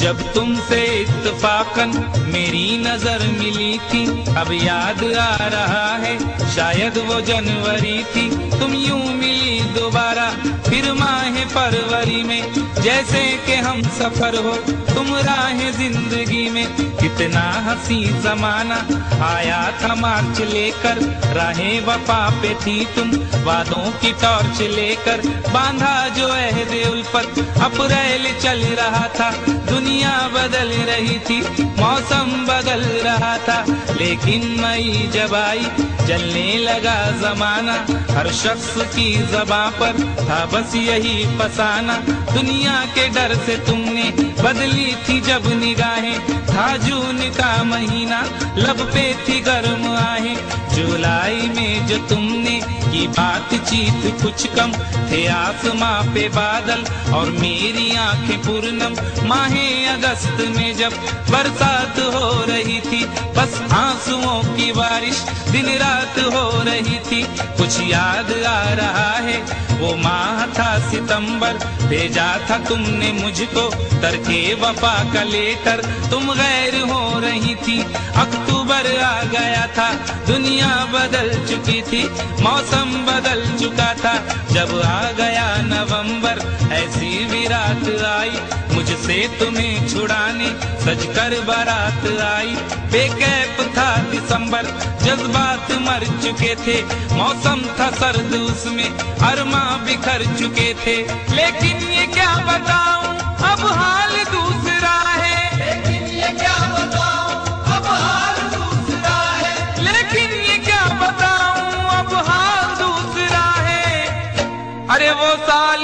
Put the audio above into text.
जब तुमसे इत्तफाकन मेरी नजर मिली थी, अब याद आ रहा है शायद वो जनवरी थी। तुम यूं मिली दोबारा फिर माह फरवरी में, जैसे कि हम सफर हो तुम राह जिंदगी में। कितना हंसी जमाना आया था मार्च लेकर, राहें वफा पे थी तुम वादों की टॉर्च लेकर। बांधा जो अहदे उल्फत अप्रैल चल रहा था, दुनिया बदल रही थी मौसम बदल रहा था। लेकिन मई जब आई जलने लगा जमाना, हर शख्स की ज़बां पर था बस यही फसाना। दुनिया के डर से तुमने बदली थी जब निगाहें, था जून का महीना लब पे थी गर्म आहें। जुलाई में जो तुमने की बातचीत कुछ कम थे, आसमां पे बादल और मेरी आंखें पूर्णम। माहे अगस्त में जब बरसात हो रही थी, बस आंसुओं की बारिश दिन रात हो रही थी। कुछ याद आ रहा है वो माह था सितंबर, भेजा था तुमने मुझको तरके वफा का लेटर। तुम गैर हो रही थी, अक्टूबर आ गया था, दुनिया बदल चुकी थी, मौसम बदल चुका था। जब आ गया नवंबर ऐसी भी रात आई, मुझसे तुम्हें छुड़ाने सजकर बारात आई। बेकैफ था दिसंबर, जज्बात मर चुके थे, मौसम था सर्द उसमें अरमा बिखर चुके थे। लेकिन ये क्या बताऊं अब हाल दूसरा है, लेकिन ये क्या बताऊं अब हाल दूसरा है, लेकिन ये क्या बताऊं अब हाल दूसरा है। अरे वो साल